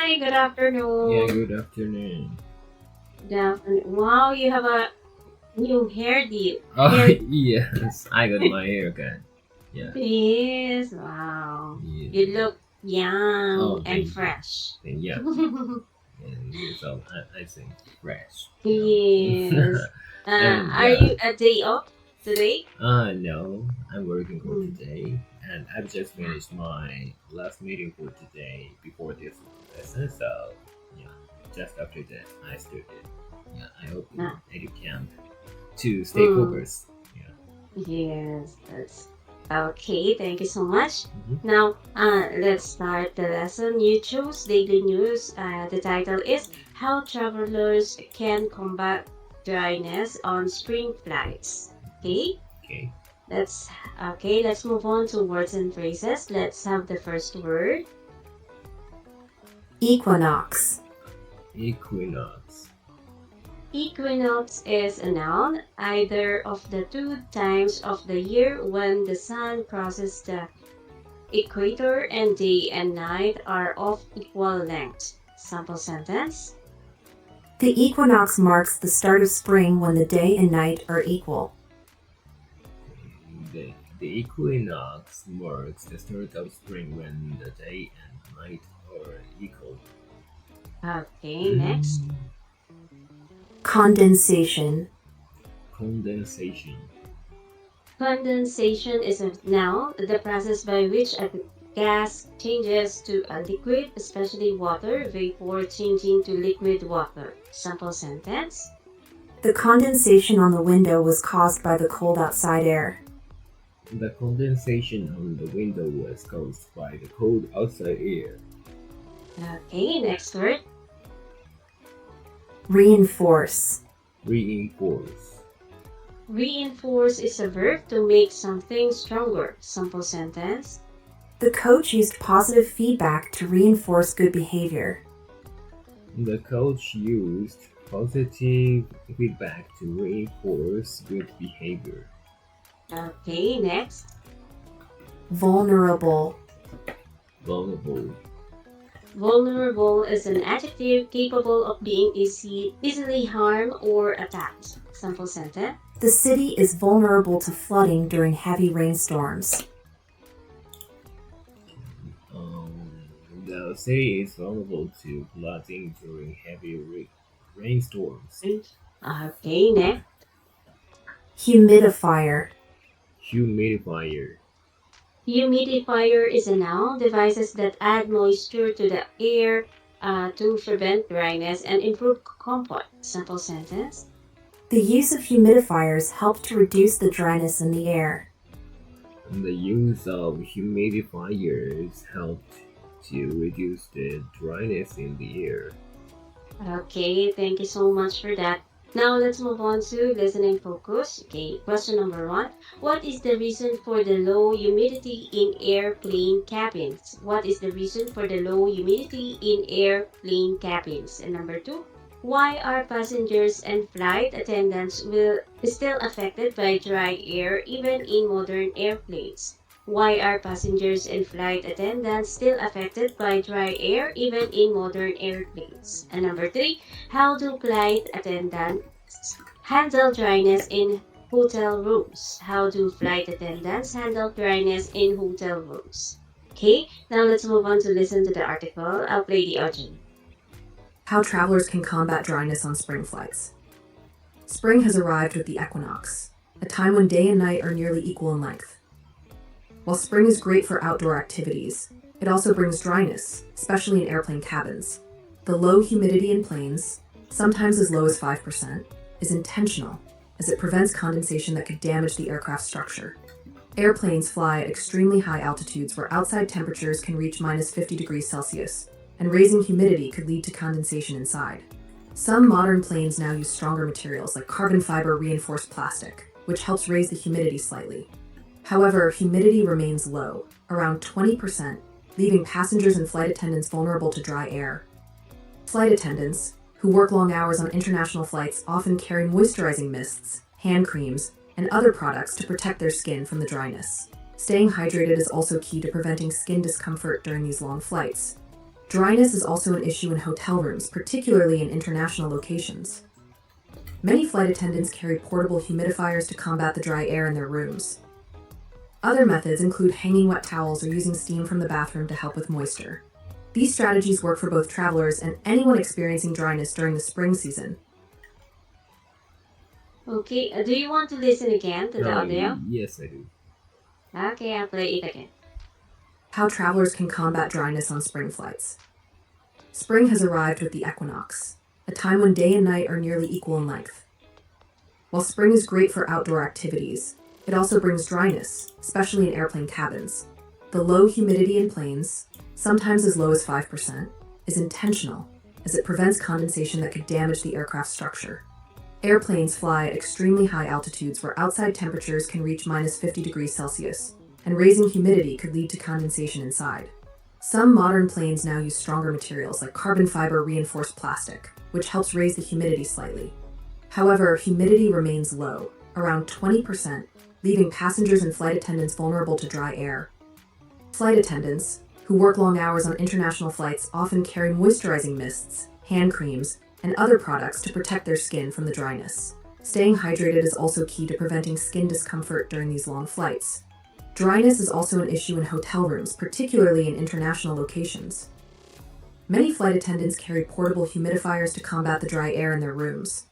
Hi, good afternoon. Yeah, good afternoon. Good afternoon. Wow, you have a new hairdo. Oh, Hair yes, I got my haircut. Yeah, Yes, wow. yeah. You look young Oh, and fresh. yeah, so I think fresh. Yes. And Are you a day off today? no, I'm working for Mm. today, and I've just finished my last meeting for today before this lesson. So yeah, just after that I started. Yeah, I opened Ah, nativecamp to stay mm. focused. Yeah. Yes, that's okay. Thank you so much. Mhm. Now, let's start the lesson. You choose daily news. The title is How Travelers Can Combat Dryness on Spring Flights. Okay, Okay. let's let's move on to words and phrases. Let's have the first word. Equinox. Equinox. Equinox is a noun, either of the two times of the year when the sun crosses the equator and day and night are of equal length. Sample sentence. The equinox marks the start of spring when the day and night are equal. The equinox marks the start of spring when the day and night are equal. Okay, next. Condensation. Condensation. Condensation is a noun, the process by which a gas changes to a liquid, especially water, vapor changing to liquid water. Sample sentence. The condensation on the window was caused by the cold outside air. The condensation on the window was caused by the cold outside air. Okay, next word. Reinforce. Reinforce. Reinforce is a verb to make something stronger. Sample sentence. The coach used positive feedback to reinforce good behavior. The coach used positive feedback to reinforce good behavior. Okay, next. Vulnerable. Vulnerable. Vulnerable is an adjective capable of being easily harmed or attacked. Sample sentence. The city is vulnerable to flooding during heavy rainstorms. The city is vulnerable to flooding during heavy rainstorms. Okay, next. Humidifier. Humidifier. Humidifier is a noun, devices that add moisture to the air to prevent dryness and improve comfort. Simple sentence. The use of humidifiers helped to reduce the dryness in the air. The use of humidifiers helped to reduce the dryness in the air. Okay, thank you so much for that. Now let's move on to listening focus. Okay, question number 1. What is the reason for the low humidity in airplane cabins? What is the reason for the low humidity in airplane cabins? And number 2. Why are passengers and flight attendants still affected by dry air even in modern airplanes? Why are passengers and flight attendants still affected by dry air even in modern airplanes? And number 3. How do flight attendants handle dryness in hotel rooms? How do flight attendants handle dryness in hotel rooms? Okay, now let's move on to listen to the article. I'll play the audio. How travelers can combat dryness on spring flights. Spring has arrived with the equinox, a time when day and night are nearly equal in length. While spring is great for outdoor activities, it also brings dryness, especially in airplane cabins. The low humidity in planes, sometimes as low as 5%, is intentional, as it prevents condensation that could damage the aircraft structure. Airplanes fly at extremely high altitudes where outside temperatures can reach minus 50 degrees Celsius, and raising humidity could lead to condensation inside. Some modern planes now use stronger materials like carbon fiber reinforced plastic, which helps raise the humidity slightly. However, humidity remains low, around 20%, leaving passengers and flight attendants vulnerable to dry air. Flight attendants, who work long hours on international flights, often carry moisturizing mists, hand creams, and other products to protect their skin from the dryness. Staying hydrated is also key to preventing skin discomfort during these long flights. Dryness is also an issue in hotel rooms, particularly in international locations. Many flight attendants carry portable humidifiers to combat the dry air in their rooms. Other methods include hanging wet towels or using steam from the bathroom to help with moisture. These strategies work for both travelers and anyone experiencing dryness during the spring season. Okay, do you want to listen again to the audio? Yes, I do. Okay, I'll play it again. How travelers can combat dryness on spring flights. Spring has arrived with the equinox, a time when day and night are nearly equal in length. While spring is great for outdoor activities, it also brings dryness, especially in airplane cabins. The low humidity in planes, sometimes as low as 5%, is intentional, as it prevents condensation that could damage the aircraft structure. Airplanes fly at extremely high altitudes where outside temperatures can reach minus 50 degrees Celsius, and raising humidity could lead to condensation inside. Some modern planes now use stronger materials like carbon fiber reinforced plastic, which helps raise the humidity slightly. However, humidity remains low, around 20%, leaving passengers and flight attendants vulnerable to dry air. Flight attendants, who work long hours on international flights, often carry moisturizing mists, hand creams, and other products to protect their skin from the dryness. Staying hydrated is also key to preventing skin discomfort during these long flights. Dryness is also an issue in hotel rooms, particularly in international locations. Many flight attendants carry portable humidifiers to combat the dry air in their rooms.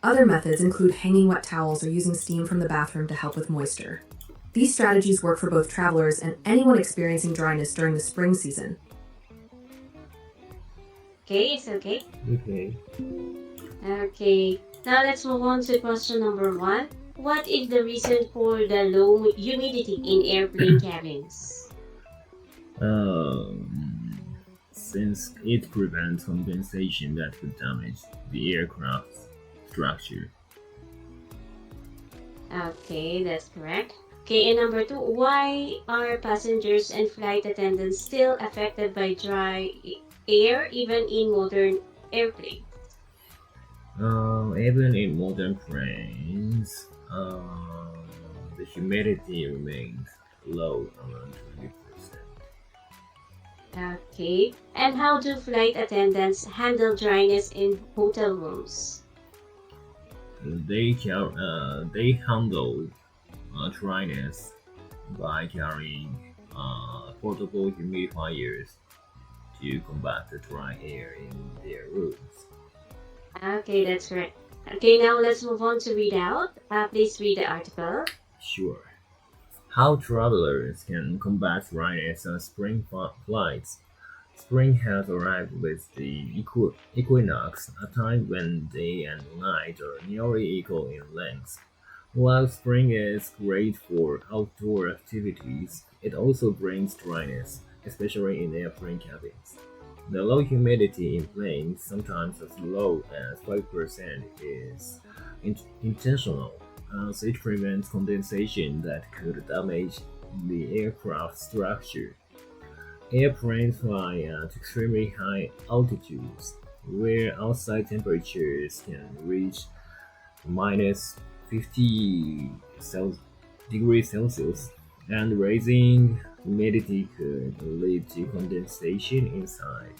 Other methods include hanging wet towels or using steam from the bathroom to help with moisture. These strategies work for both travelers and anyone experiencing dryness during the spring season. Okay, it's okay. Okay. Okay, now let's move on to question number 1. What is the reason for the low humidity in airplane cabins? Since it prevents condensation that could damage the aircraft structure. Okay, that's correct. Okay, and number 2, why are passengers and flight attendants still affected by dry air even in modern airplanes? Even in modern planes, the humidity remains low, around 20%. Okay, and how do flight attendants handle dryness in hotel rooms? They handle dryness by carrying portable humidifiers to combat the dry air in their rooms. Okay, that's correct. Okay, now let's move on to read out. Please read the article. Sure. How travelers can combat dryness on spring flights. Spring has arrived with the equinox, a time when day and night are nearly equal in length. While spring is great for outdoor activities, it also brings dryness, especially in airplane cabins. The low humidity in planes, sometimes as low as 5%, is intentional, as it prevents condensation that could damage the aircraft structure. Airplanes fly at extremely high altitudes, where outside temperatures can reach minus 50 degrees Celsius, and raising humidity could lead to condensation inside.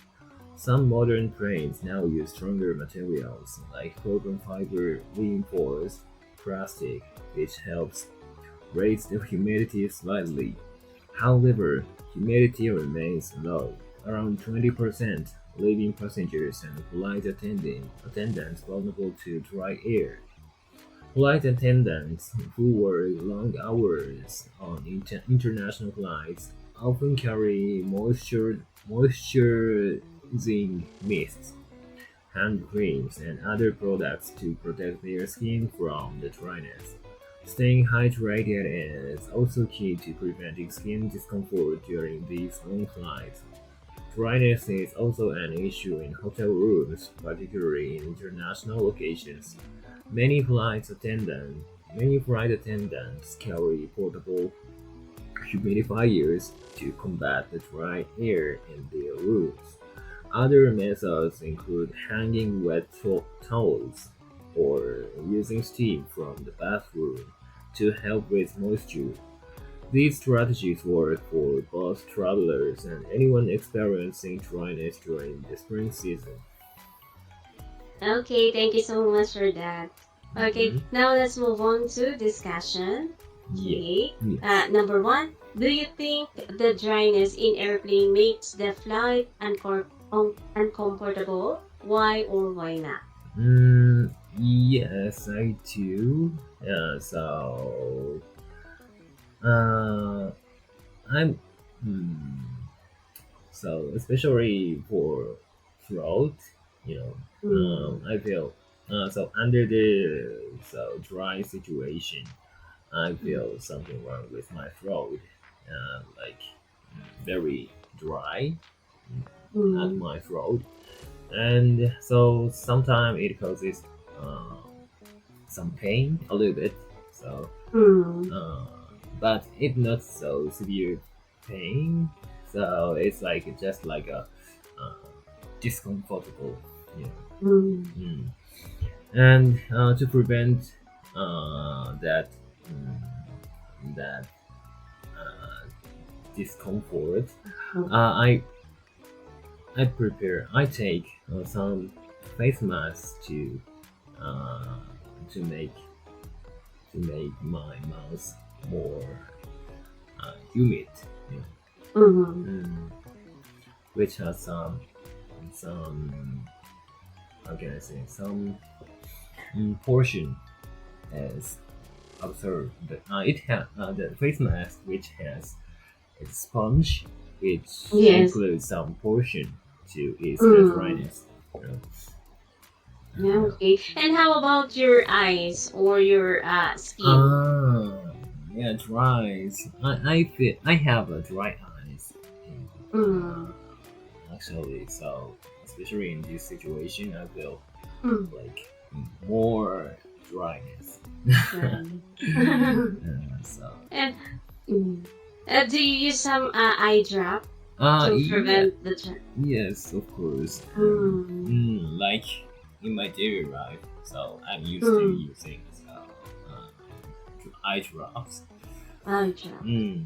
Some modern planes now use stronger materials like carbon fiber reinforced plastic, which helps raise the humidity slightly. However, humidity remains low, around 20%, leaving passengers and flight attendants vulnerable to dry air. Flight attendants who work long hours on international flights often carry moisturizing mists, hand creams, and other products to protect their skin from the dryness. Staying hydrated is also key to preventing skin discomfort during these long flights. Dryness is also an issue in hotel rooms, particularly in international locations. Many flight attendants carry portable humidifiers to combat the dry air in their rooms. Other methods include hanging wet towels or using steam from the bathroom to help with moisture. these strategies work for both travelers and anyone experiencing dryness during the spring season. Okay, thank you so much for that. Okay, Mhm. now let's move on to discussion. Okay. Yes. Number one, do you think the dryness in airplane makes the flight uncomfortable? Why or why not? Yes, I do. Uh, I'm. Hmm, so especially for throat, you know, I feel so under the dry situation, I feel something wrong with my throat, like very dry at Mm, my throat, and so sometimes it causes uh, some pain a little bit. So, mm, uh, but it's not so severe pain. So it's like just like a uh, discomfortable, you know. mm, Mm. And to prevent that uh, discomfort, mm. I take some face masks uh, to make my mouth more humid, you know, Mhm. which has some how can I say some portion as observed. But it has the face mask which has a sponge which Yes. includes some portion to its Mm. dryness. You know? Yeah, Yeah. okay. And how about your eyes or your skin? Ah, yeah, dries. I feel I have a dry eyes. Mm. Actually, so especially in this situation, I feel Mm. like more dryness. Right. So, And mm. Do you use some eye drop to yeah, prevent the yes, of course. mm. Like in my daily life, so I'm used to Mm. using eye drops. Eye drop? Mm.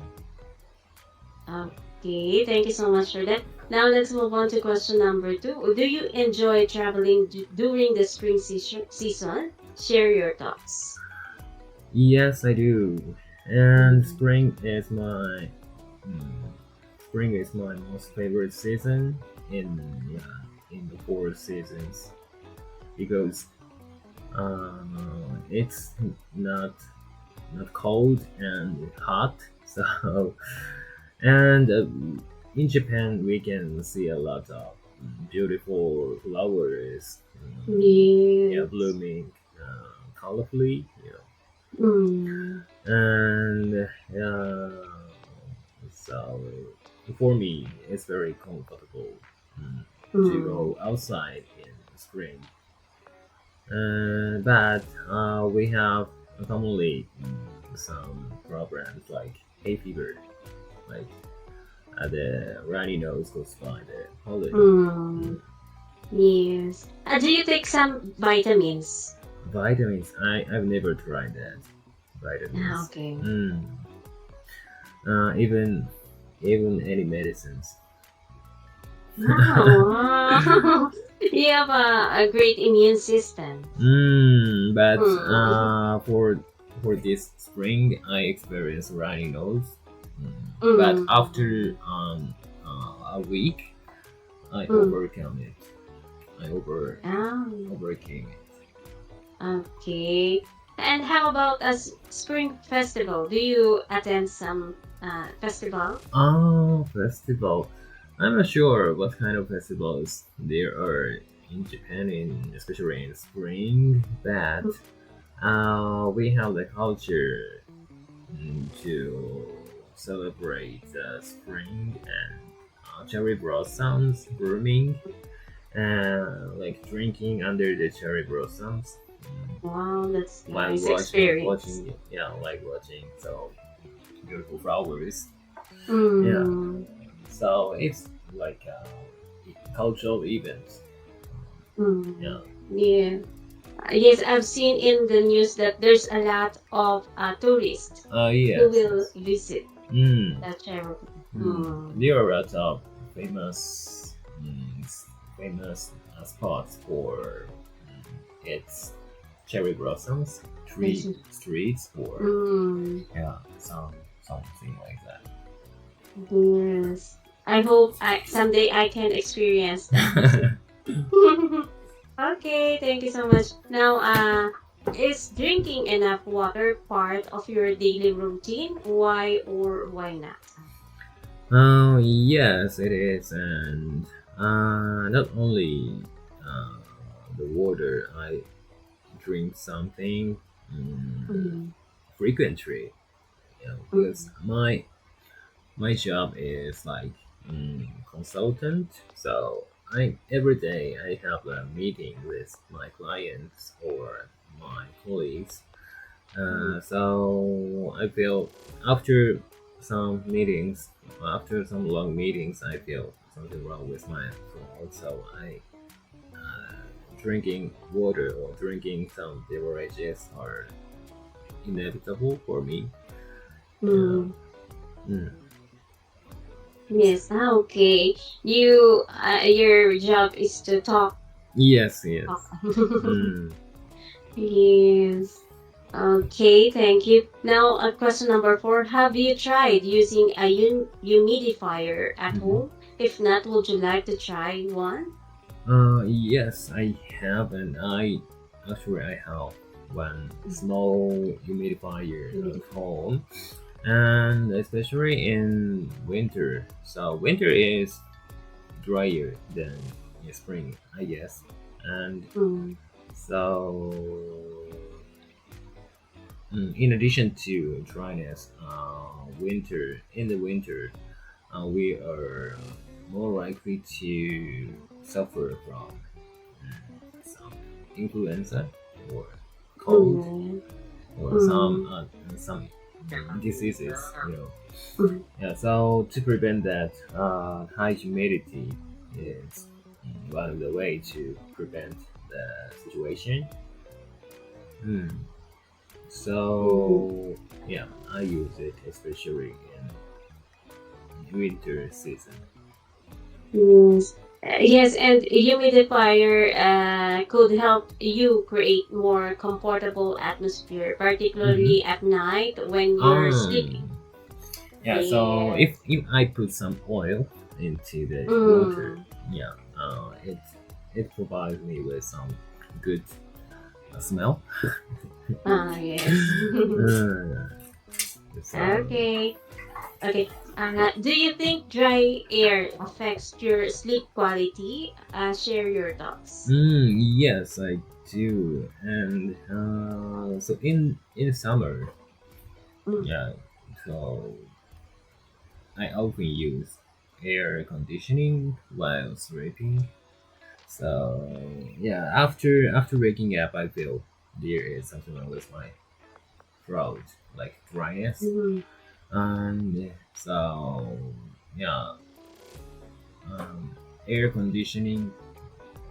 Okay, thank you so much for that. Now let's move on to question number two. Do you enjoy traveling during the spring season? Share your thoughts. Yes, I do. And Mm. mm, spring is my most favorite season in in the four seasons because it's not not cold and hot. So and in Japan we can see a lot of beautiful flowers, yeah, Yes. blooming colorfully. Mm. And so for me it's very comfortable mm, to Mm. go outside in spring. But we have commonly some problems like hay fever, like the runny nose caused by the pollen. Mm. Yes. Do you take some vitamins? Vitamins, I've never tried that. Ah, Vitamins. okay. Mm. Even any medicines. Wow. You have a great immune system. But Mm. for this spring, I experienced runny nose. But Mm. after a week, I Mm. overcome it. I Ah, overcame it. okay. And how about a spring festival? Do you attend some festival? Oh, festival. I'm not sure what kind of festivals there are in Japan, especially in spring. But we have the culture to celebrate spring and cherry blossoms blooming, like drinking under the cherry blossoms Wow, that's while nice experience. yeah, like watching so beautiful flowers. Yeah, Mm. so it's like a cultural event. Yeah. Mm. Yeah. Yes, I've seen in the news that there's a lot of tourists who Yes, will yes. visit. Mm. That cherry. There are lots of famous famous spots for its cherry blossoms, tree streets, or yeah, something like Yes. I hope someday I can experience that. that. Okay, thank you so much. Now, is drinking enough water part of your daily routine? Why or why not? Oh yes, it is, and not only uh, the water. I drink something Mm, frequently, because mm, my job is like consultant. So I every day I have a meeting with my clients or my colleagues. mm, So I feel after some meetings, after some long meetings, I feel something wrong with my throat. So I drinking water or drinking some beverages are inevitable for me. Yeah. mm. Mm. Yes, okay. Your job is to talk. Yes, Talk. yes. Mm. Yes. Okay, thank you. Now, question number 4. Have you tried using a humidifier at Mhm. home? If not, would you like to try one? Yes, I have, and I have one small humidifier at home, and especially in winter. So winter is drier than in spring, I guess, and Mm, so in addition to dryness, winter in the winter, we are more likely to suffer from some influenza or cold mm, or mm, some diseases. mm, Yeah. So to prevent that, high humidity is one of the way to prevent the situation. Hmm. mm. So yeah, I use it especially in winter season. Yes. Yes, and humidifier could help you create more comfortable atmosphere, Mm-hmm. particularly at night when you're sleeping. Um. Yeah. So Yes. if I put some oil into the water, Mm. yeah, it provides me with some good smell. Yes. uh, so Okay. Okay. Do you think dry air affects your sleep quality? Share your thoughts. yes, I do, and so in summer, Mm. yeah, so I often use air conditioning while sleeping. So yeah, after waking up, I feel there is something wrong with my throat, like dryness, Mm. and so yeah, um, air conditioning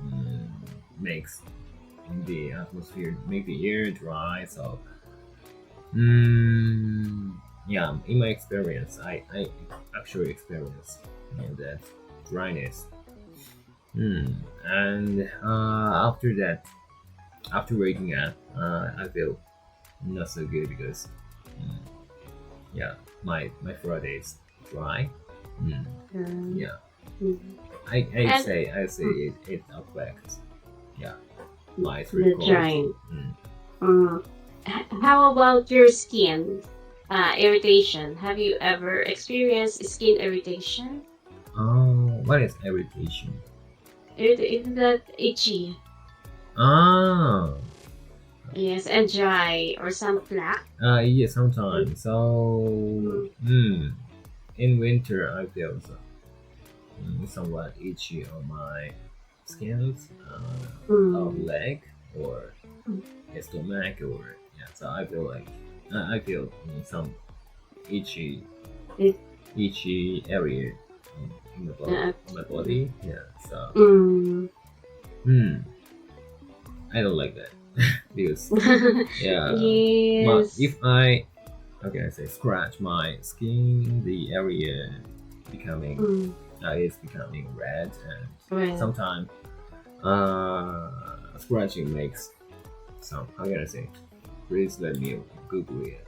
mm, makes the atmosphere make the air dry. So mm, yeah, in my experience, I actually experience that dryness. And after that, after waking up, I feel not so good because mm, yeah, my throat is dry. Mm, Mm. yeah, Mm. And I say mm, it affects yeah my sleep the quality. drying. Mm. How about your skin irritation? Have you ever experienced skin irritation? What is irritation? Is that itchy? Ah, Yes, and dry or some plaque? yeah, sometimes. So, Mm. in winter, I feel somewhat itchy on my skins, of Mm. leg or Mm. stomach, or yeah. So I feel like I feel some itchy, It, itchy area uh, in my body. Yeah. So, mm. hmm, I don't like that because yeah, but Yes. if I how can I say, scratch my skin, the area becoming is becoming red, and Right. sometimes scratching makes some, how can I say, please let me Google it.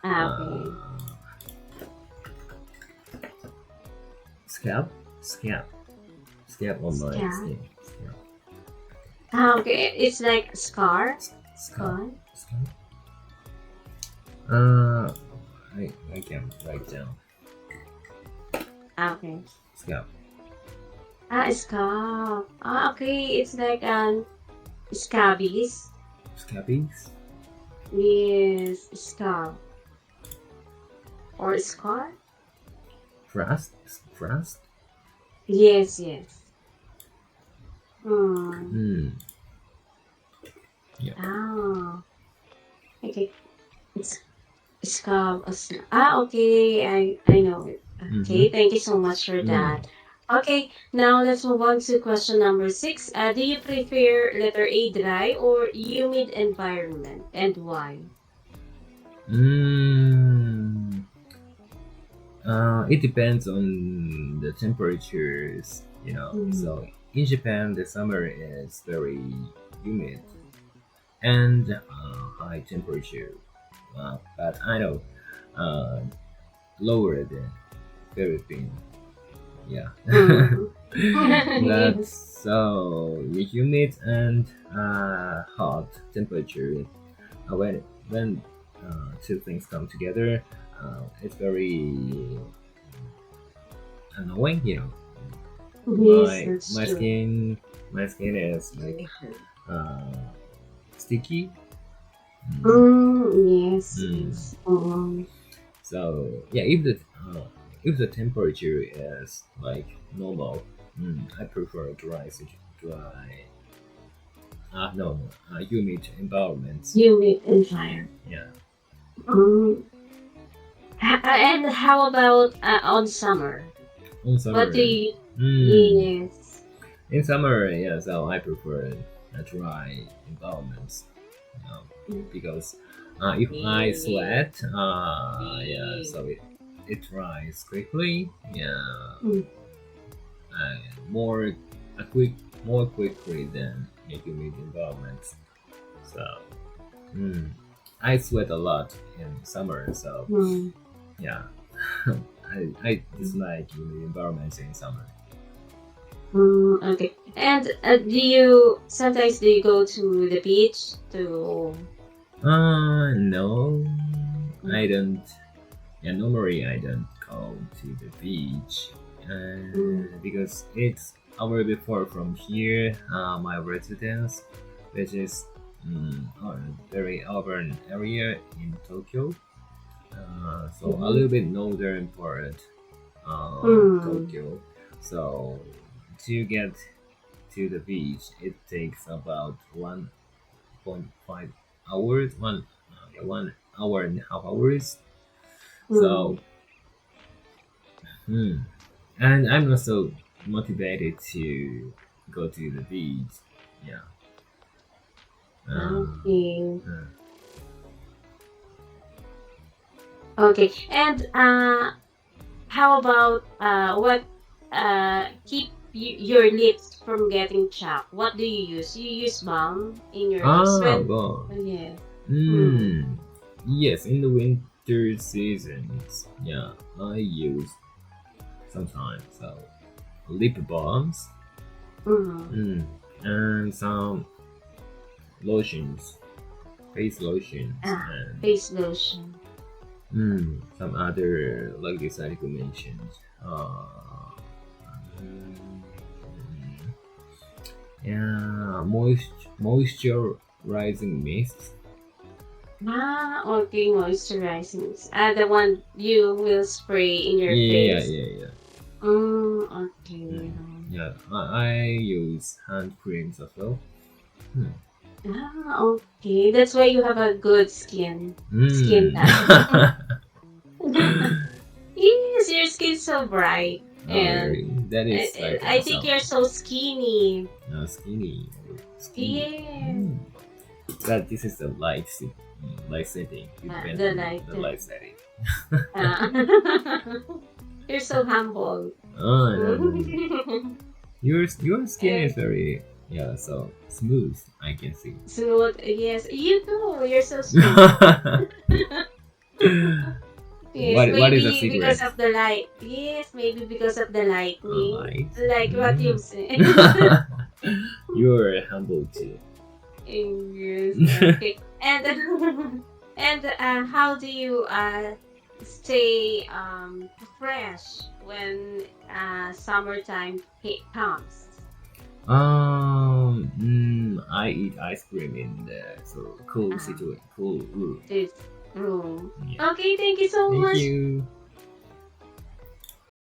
Okay. Scab on my Scab. skin. Scab. Okay, it's like scar. Scab. Scar. I can write down Okay. scab. Scab. Okay, it's like scabies. Scabies. Yes, scab or scar. Crust. Yes, yes. Yeah. Ah, okay. It's scab. Okay. I know it. Okay, thank you so much for that. Okay, now let's move on to question number 6. Do you prefer letter A, dry or humid environment, and why? It depends on the temperatures, you know. So in Japan, the summer is very humid and high temperature, but I know lower than Philippines. Yeah. That's Yes. so humid and hot temperature. When two things come together, it's very annoying. You know, Yes, that's my true. skin is like sticky. Yes, Mm. yes. So yeah, if the temperature is like normal, I prefer dry. No, humid environments. Humid environment. Yeah. Um, and how about on summer? In What summer, do you? mm, Yes. in summer, yeah. So I prefer dry environments, you know, because if I sweat, yeah, so it dries quickly, yeah, Mm. more a quick more quickly than humid environments. So I sweat a lot in summer, so Mm. yeah, I dislike humid environments in summer. Okay. And do you sometimes do you go to the beach to? No, I don't. Yeah, normally I don't go to the beach, because it's a little bit far from here, my residence, which is a very urban area in Tokyo. So a little bit northern part of Tokyo. So to get to the beach, it takes about 1.5 hours, 1 hour and a half hours. So, and I'm not so motivated to go to the beach. Yeah. Okay. Uh, Okay. And how about what keep your lips from getting chapped? What do you use? You use balm in your lips when? well, Oh, yeah. yes, in the winter seasons, yeah, I use sometimes so lip balms, and some lotions, face lotions, and Face lotion. some other like this article mentioned. Mm, yeah, moisturizing mist. Okay, moisturizing. The one you will spray in your Yeah, face. yeah, yeah. Okay. Yeah, I use hand creams as well. Okay. That's why you have a good skin type. Mm. Yes, your skin's so bright. Oh, And really? That is like I think some you're so skinny. skinny or skinny. Yeah. That this is a light light setting. It depends the on light. the light setting. You're so humble. Oh, no. Your skin is very so smooth. I can see. Smooth, yes. You too. You're so smooth. Yes, What is the maybe secret? because of the light. Yes, maybe because of the lightning. Light? Like what you said. You're humble too. Yes, okay. And how do you stay fresh when summertime comes? I eat ice cream in the cool Uh-huh. situation, cool room. This room. Yeah. Okay, thank you so Thank much. you.